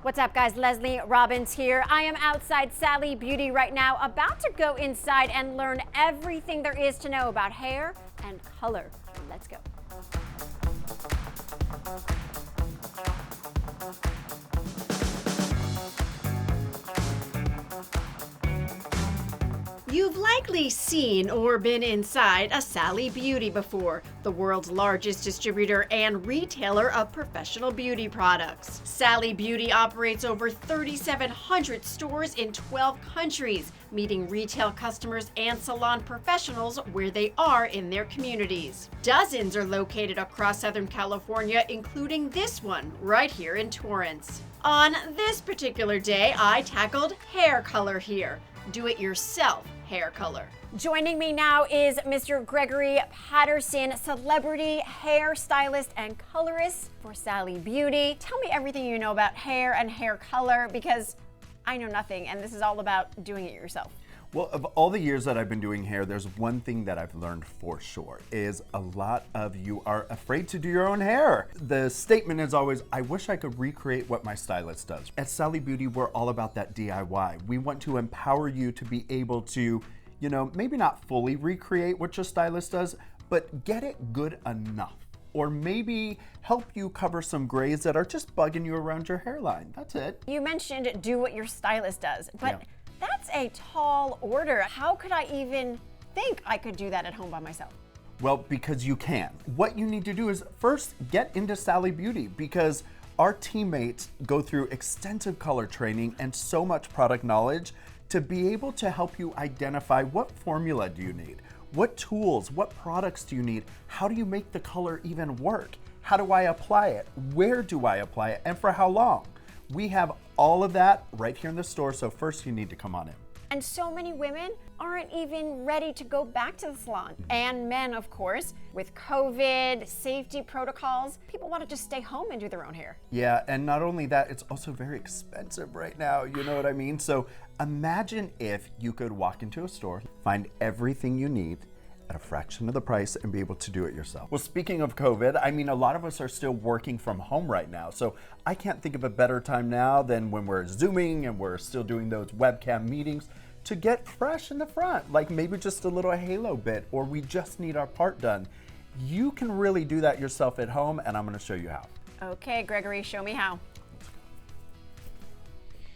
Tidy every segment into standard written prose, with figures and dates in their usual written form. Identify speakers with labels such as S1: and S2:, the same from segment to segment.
S1: What's up, guys? Leslie Robbins here. I am outside Sally Beauty right now, about to go inside and learn everything there is to know about hair and color. Let's go. You've likely seen or been inside a Sally Beauty before, the world's largest distributor and retailer of professional beauty products. Sally Beauty operates over 3,700 stores in 12 countries, meeting retail customers and salon professionals where they are in their communities. Dozens are located across Southern California, including this one right here in Torrance. On this particular day, I tackled hair color here. Do-it-yourself hair color. Joining me now is Mr. Gregory Patterson, celebrity hairstylist and colorist for Sally Beauty. Tell me everything you know about hair and hair color, because I know nothing, and this is all about doing it yourself.
S2: Well, of all the years that I've been doing hair, there's one thing that I've learned for sure, is a lot of you are afraid to do your own hair. The statement is always, I wish I could recreate what my stylist does. At Sally Beauty, we're all about that DIY. We want to empower you to be able to, maybe not fully recreate what your stylist does, but get it good enough. Or maybe help you cover some grays that are just bugging you around your hairline. That's it.
S1: You mentioned do what your stylist does, but
S2: Yeah.
S1: That's a tall order. How could I even think I could do that at home by myself?
S2: Well, because you can. What you need to do is first get into Sally Beauty, because our teammates go through extensive color training and so much product knowledge to be able to help you identify what formula do you need, what tools, what products do you need, how do you make the color even work, how do I apply it, where do I apply it, and for how long. We have all of that right here in the store, so first you need to come on in.
S1: And so many women aren't even ready to go back to the salon. And men, of course, with COVID, safety protocols, people want to just stay home and do their own hair.
S2: Yeah, and not only that, it's also very expensive right now, you know what I mean? So imagine if you could walk into a store, find everything you need at a fraction of the price and be able to do it yourself. Well, speaking of COVID, a lot of us are still working from home right now. So I can't think of a better time now than when we're Zooming and we're still doing those webcam meetings to get fresh in the front, like maybe just a little halo bit, or we just need our part done. You can really do that yourself at home, and I'm gonna show you how.
S1: Okay, Gregory, show me how.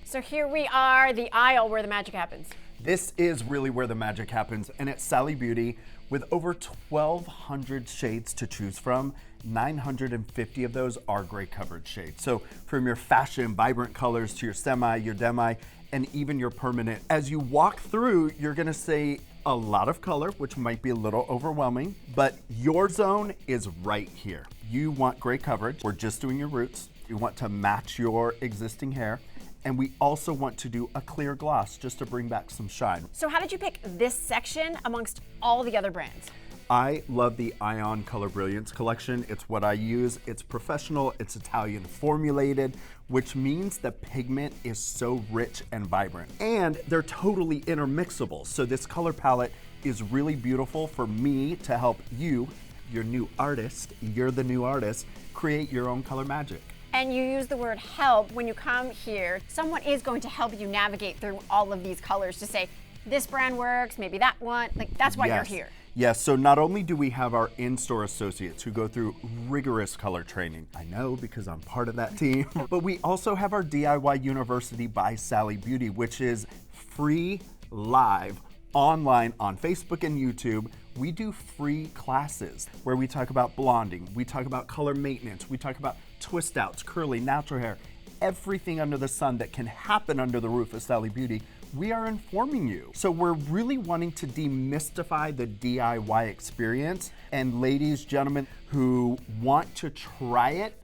S1: So here we are, the aisle where the magic happens.
S2: This is really where the magic happens, and at Sally Beauty, with over 1,200 shades to choose from, 950 of those are gray coverage shades. So from your fashion, vibrant colors to your semi, your demi, and even your permanent. As you walk through, you're gonna see a lot of color, which might be a little overwhelming, but your zone is right here. You want gray coverage. We're just doing your roots. You want to match your existing hair. And we also want to do a clear gloss just to bring back some shine.
S1: So how did you pick this section amongst all the other brands?
S2: I love the Ion Color Brilliance collection. It's what I use. It's professional, it's Italian formulated, which means the pigment is so rich and vibrant. And they're totally intermixable. So this color palette is really beautiful for me to help you, your new artist, you're the new artist, create your own color magic.
S1: And you use the word help when you come here. Someone is going to help you navigate through all of these colors to say, this brand works, maybe that one. Like, that's why you're here.
S2: Yes, so not only do we have our in-store associates who go through rigorous color training, I know because I'm part of that team, but we also have our DIY University by Sally Beauty, which is free live online on Facebook and YouTube. We do free classes where we talk about blonding, we talk about color maintenance, we talk about twist outs, curly, natural hair, everything under the sun that can happen under the roof of Sally Beauty. We are informing you. So we're really wanting to demystify the DIY experience. And ladies, gentlemen who want to try it,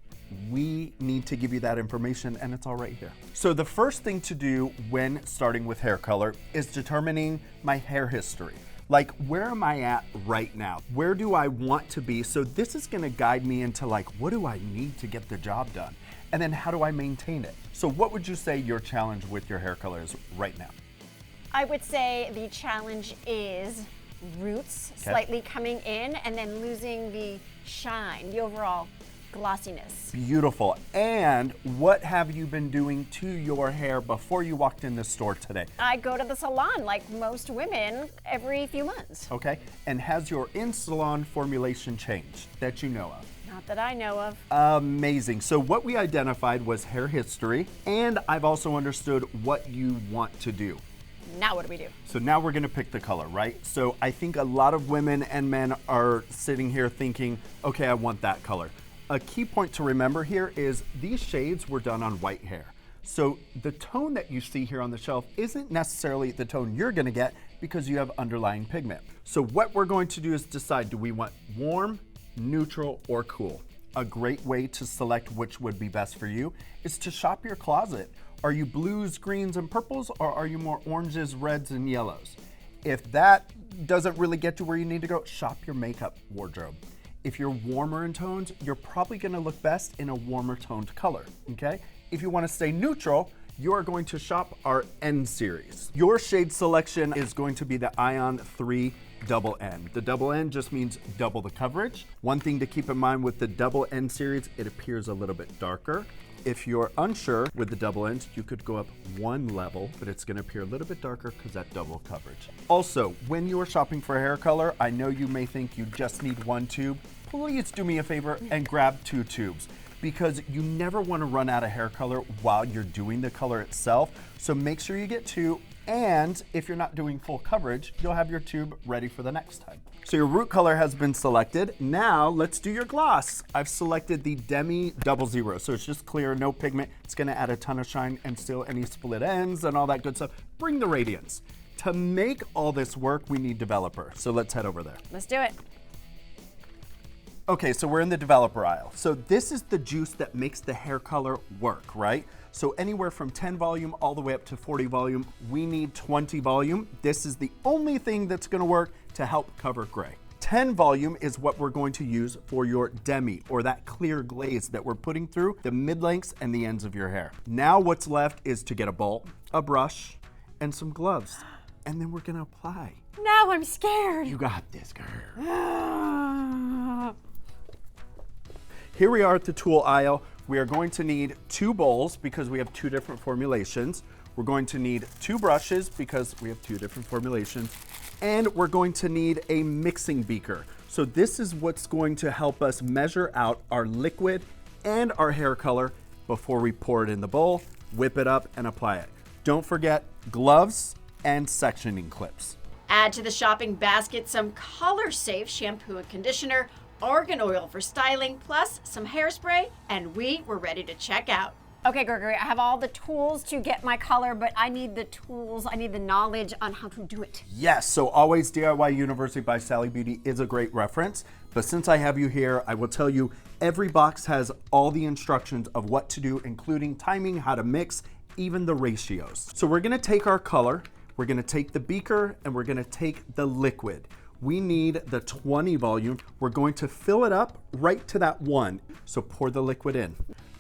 S2: we need to give you that information, and it's all right here. So the first thing to do when starting with hair color is determining my hair history. Like, where am I at right now? Where do I want to be? So this is gonna guide me into what do I need to get the job done? And then how do I maintain it? So what would you say your challenge with your hair color is right now?
S1: I would say the challenge is roots slightly coming in and then losing the shine, the overall glossiness.
S2: Beautiful. And what have you been doing to your hair before you walked in the store today?
S1: I go to the salon like most women every few months.
S2: Okay. And has your in-salon formulation changed that you know of?
S1: Not that I know of.
S2: Amazing. So what we identified was hair history, and I've also understood what you want to do.
S1: Now what do we do?
S2: So now we're gonna pick the color, right? So I think a lot of women and men are sitting here thinking, okay, I want that color. A key point to remember here is these shades were done on white hair. So the tone that you see here on the shelf isn't necessarily the tone you're gonna get because you have underlying pigment. So what we're going to do is decide, do we want warm, neutral, or cool? A great way to select which would be best for you is to shop your closet. Are you blues, greens, and purples, or are you more oranges, reds, and yellows? If that doesn't really get to where you need to go, shop your makeup wardrobe. If you're warmer in tones, you're probably gonna look best in a warmer toned color, okay? If you wanna stay neutral, you are going to shop our N series. Your shade selection is going to be the Ion 3 Double N. The double N just means double the coverage. One thing to keep in mind with the double N series, it appears a little bit darker. If you're unsure with the double Ns, you could go up one level, but it's gonna appear a little bit darker because that double coverage. Also, when you're shopping for hair color, I know you may think you just need one tube. Please do me a favor and grab 2 tubes, because you never wanna run out of hair color while you're doing the color itself. So make sure you get 2, and if you're not doing full coverage, you'll have your tube ready for the next time. So your root color has been selected. Now let's do your gloss. I've selected the Demi 00. So it's just clear, no pigment. It's gonna add a ton of shine and still any split ends and all that good stuff. Bring the radiance. To make all this work, we need developer. So let's head over there.
S1: Let's do it.
S2: Okay, so we're in the developer aisle. So this is the juice that makes the hair color work, right? So anywhere from 10 volume all the way up to 40 volume, we need 20 volume. This is the only thing that's gonna work to help cover gray. 10 volume is what we're going to use for your demi, or that clear glaze that we're putting through the mid-lengths and the ends of your hair. Now what's left is to get a bowl, a brush, and some gloves. And then we're gonna apply.
S1: Now I'm scared.
S2: You got this, girl. Here we are at the tool aisle. We are going to need 2 bowls because we have 2 different formulations. We're going to need 2 brushes because we have 2 different formulations. And we're going to need a mixing beaker. So this is what's going to help us measure out our liquid and our hair color before we pour it in the bowl, whip it up, and apply it. Don't forget gloves and sectioning clips.
S1: Add to the shopping basket some color-safe shampoo and conditioner, argan oil for styling, plus some hairspray, and we were ready to check out. Okay, Gregory, I have all the tools to get my color, but I need the tools, I need the knowledge on how to do it.
S2: Yes, so always DIY University by Sally Beauty is a great reference, but since I have you here, I will tell you every box has all the instructions of what to do, including timing, how to mix, even the ratios. So we're gonna take our color, we're gonna take the beaker, and we're gonna take the liquid. We need the 20 volume. We're going to fill it up right to that 1. So pour the liquid in.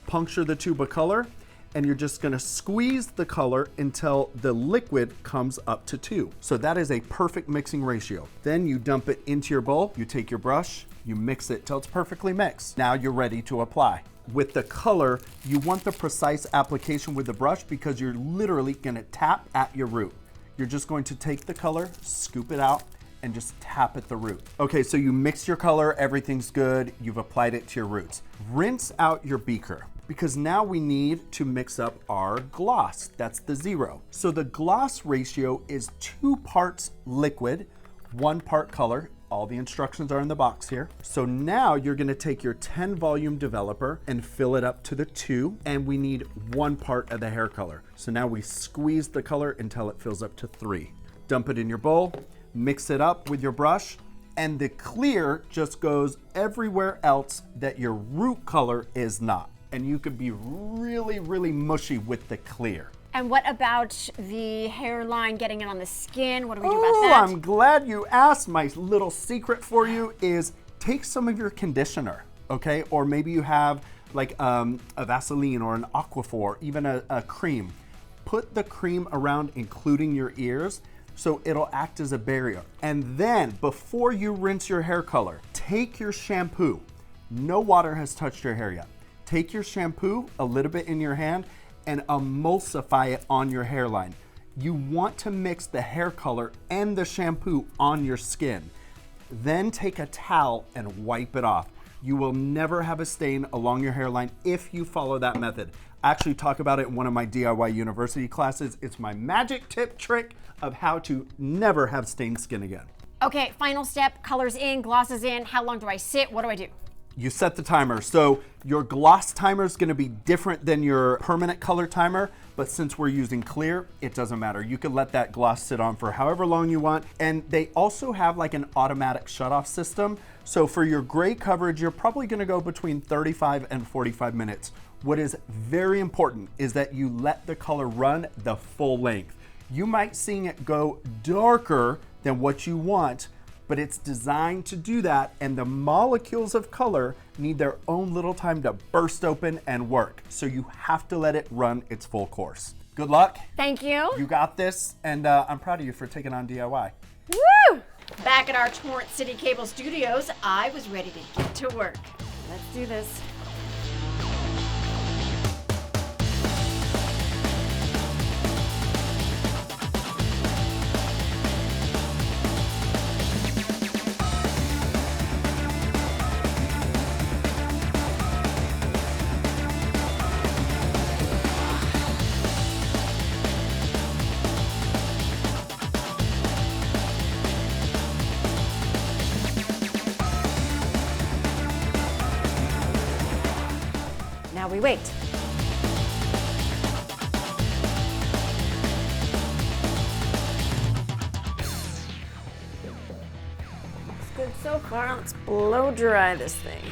S2: Puncture the tube of color, and you're just gonna squeeze the color until the liquid comes up to 2. So that is a perfect mixing ratio. Then you dump it into your bowl, you take your brush, you mix it till it's perfectly mixed. Now you're ready to apply. With the color, you want the precise application with the brush because you're literally gonna tap at your root. You're just going to take the color, scoop it out, and just tap at the root. Okay, so you mix your color, everything's good, you've applied it to your roots. Rinse out your beaker because now we need to mix up our gloss. That's the 0. So the gloss ratio is 2 parts liquid, 1 part color. All the instructions are in the box here. So now you're gonna take your 10 volume developer and fill it up to the 2, and we need 1 part of the hair color. So now we squeeze the color until it fills up to 3. Dump it in your bowl, mix it up with your brush, and the clear just goes everywhere else that your root color is not. And you could be really, really mushy with the clear.
S1: And what about the hairline, getting it on the skin? What do we do about that?
S2: I'm glad you asked. My little secret for you is take some of your conditioner, okay? Or maybe you have like a Vaseline or an Aquaphor, even a cream. Put the cream around, including your ears, so it'll act as a barrier. And then before you rinse your hair color, take your shampoo No water has touched your hair yet. Take your shampoo, a little bit in your hand, and emulsify it on your hairline. You want to mix the hair color and the shampoo on your skin. Then take a towel and wipe it off. You will never have a stain along your hairline if you follow that method. I actually talk about it in one of my DIY University classes. It's my magic tip trick of how to never have stained skin again.
S1: Okay, final step, colors in, glosses in. How long do I sit? What do I do?
S2: You set the timer. So your gloss timer is going to be different than your permanent color timer, but since we're using clear, it doesn't matter. You can let that gloss sit on for however long you want. And they also have like an automatic shutoff system. So for your gray coverage, you're probably going to go between 35 and 45 minutes. What is very important is that you let the color run the full length. You might see it go darker than what you want, but it's designed to do that, and the molecules of color need their own little time to burst open and work. So you have to let it run its full course. Good luck.
S1: Thank you.
S2: You got this, and I'm proud of you for taking on DIY.
S1: Woo! Back at our Torrance City Cable Studios, I was ready to get to work. Let's do this. Now we wait. Looks good so far. Let's blow dry this thing.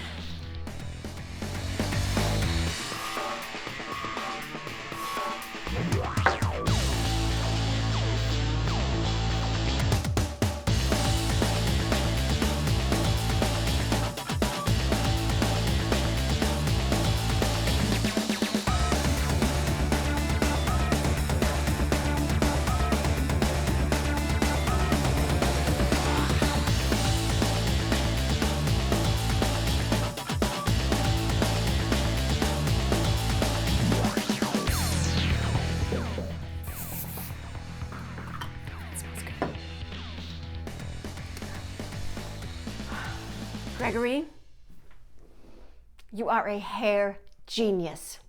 S1: Gregory, you are a hair genius.